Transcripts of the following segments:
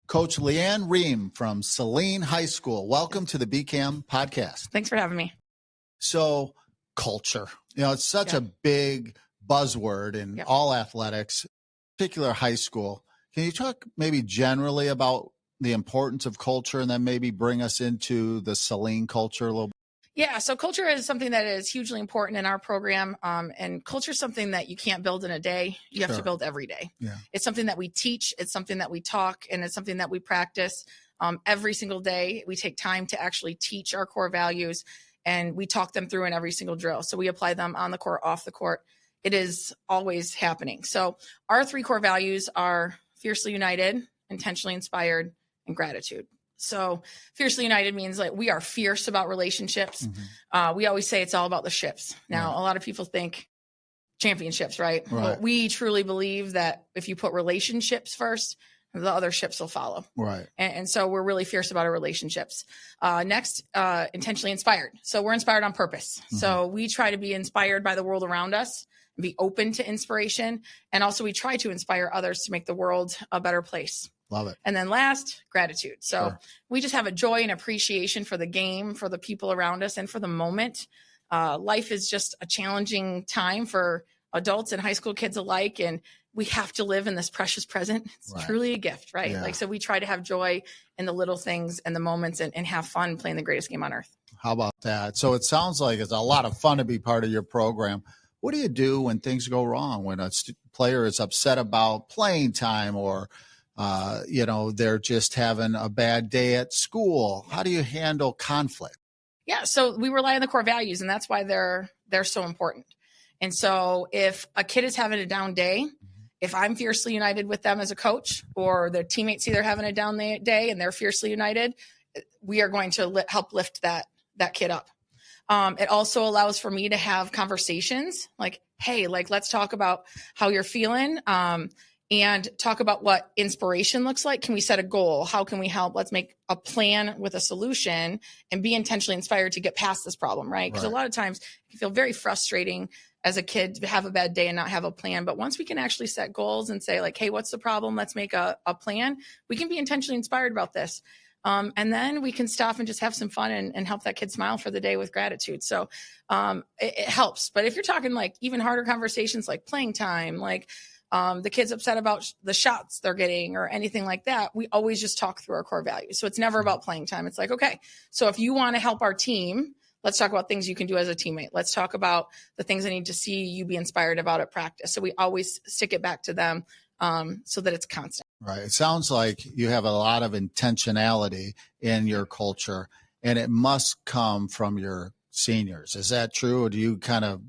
Coach Leigh Ann Roehm from Saline High School. Welcome to the BCAM Podcast. Thanks for having me. So, culture. It's such a big buzzword in all athletics, particular high school. Can you talk maybe generally about the importance of culture and then maybe bring us into the Saline culture a little bit? Yeah, so culture is something that is hugely important in our program, and culture is something that you can't build in a day. You have to build every day. Yeah. It's something that we teach, it's something that we talk, and it's something that we practice every single day. We take time to actually teach our core values, and we talk them through in every single drill. So we apply them on the court, off the court. It is always happening. So our 3 core values are fiercely united, intentionally inspired, and gratitude. So fiercely united means like we are fierce about relationships. Mm-hmm. We always say it's all about the ships. Now, a lot of people think championships, right? But we truly believe that if you put relationships first, the other ships will follow. Right. And so we're really fierce about our relationships. Next, intentionally inspired. So we're inspired on purpose. Mm-hmm. So we try to be inspired by the world around us, and be open to inspiration. And also we try to inspire others to make the world a better place. Love it. And then last, gratitude. So we just have a joy and appreciation for the game, for the people around us, and for the moment. Life is just a challenging time for adults and high school kids alike. And we have to live in this precious present. It's truly a gift, right? Yeah. So we try to have joy in the little things and the moments and have fun playing the greatest game on earth. How about that? So it sounds like it's a lot of fun to be part of your program. What do you do when things go wrong, when a player is upset about playing time or they're just having a bad day at school? How do you handle conflict? Yeah, so we rely on the core values, and that's why they're so important. And so if a kid is having a down day, if I'm fiercely united with them as a coach, or their teammates either having a down day and they're fiercely united, we are going to help lift that kid up. It also allows for me to have conversations like, hey, let's talk about how you're feeling. And talk about what inspiration looks like. Can we set a goal? How can we help? Let's make a plan with a solution and be intentionally inspired to get past this problem, right? Because a lot of times it can feel very frustrating as a kid to have a bad day and not have a plan. But once we can actually set goals and say hey, what's the problem? Let's make a plan. We can be intentionally inspired about this. And then we can stop and just have some fun and help that kid smile for the day with gratitude. So it helps. But if you're talking even harder conversations like playing time, the kid's upset about the shots they're getting or anything like that, we always just talk through our core values. So it's never about playing time. It's okay, so if you want to help our team, let's talk about things you can do as a teammate. Let's talk about the things I need to see you be inspired about at practice. So we always stick it back to them so that it's constant. Right. It sounds like you have a lot of intentionality in your culture, and it must come from your seniors. Is that true? Or do you kind of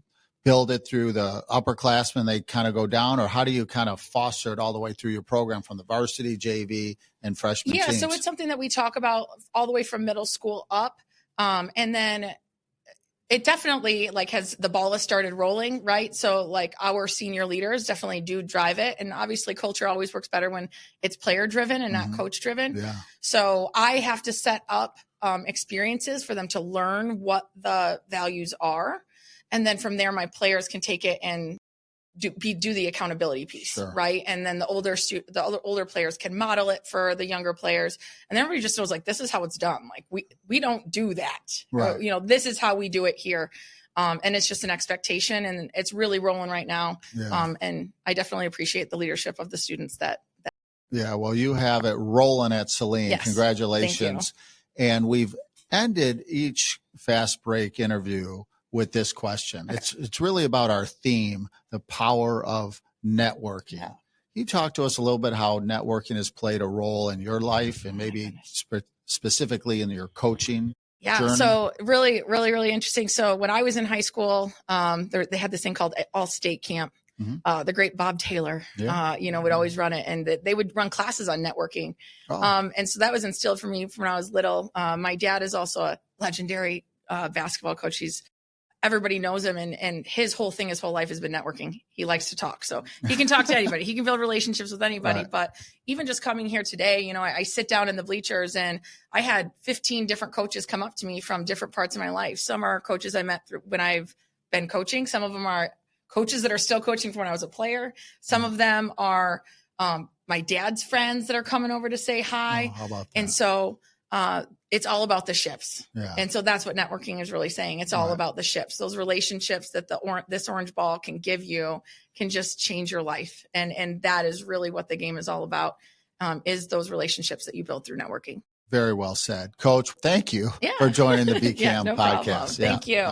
build it through the upperclassmen, they kind of go down, or how do you kind of foster it all the way through your program from the varsity, JV, and freshman teams? So it's something that we talk about all the way from middle school up. And then it definitely has the ball has started rolling, right? So our senior leaders definitely do drive it. And obviously culture always works better when it's player driven and not coach driven. Yeah. So I have to set up experiences for them to learn what the values are. And then from there, my players can take it and do the accountability piece, right? And then the older players can model it for the younger players, and everybody just knows this is how it's done. We don't do that, right? This is how we do it here, and it's just an expectation, and it's really rolling right now. Yeah. And I definitely appreciate the leadership of the students that. Yeah, well, you have it rolling at Saline. Yes. Congratulations! And we've ended each Fast Break interview with this question. Okay. It's really about our theme, the power of networking. Yeah. You talk to us a little bit how networking has played a role in your life and maybe specifically in your coaching journey. So really, really, really interesting. So when I was in high school, they had this thing called All-State Camp. Mm-hmm. The great Bob Taylor, would always run it, and they would run classes on networking. Oh. And so that was instilled for me from when I was little. My dad is also a legendary basketball coach. Everybody knows him, and his whole life has been networking. He likes to talk, so he can talk to anybody. He can build relationships with anybody. Right. But even just coming here today, I sit down in the bleachers, and I had 15 different coaches come up to me from different parts of my life. Some are coaches I met when I've been coaching. Some of them are coaches that are still coaching from when I was a player. Some of them are my dad's friends that are coming over to say hi. Oh, how about that? And so it's all about the shifts. Yeah. And so that's what networking is really saying. It's all about the shifts. Those relationships that this orange ball can give you can just change your life. And that is really what the game is all about, is those relationships that you build through networking. Very well said. Coach, thank you for joining the BCAM no podcast. Problem. Thank you.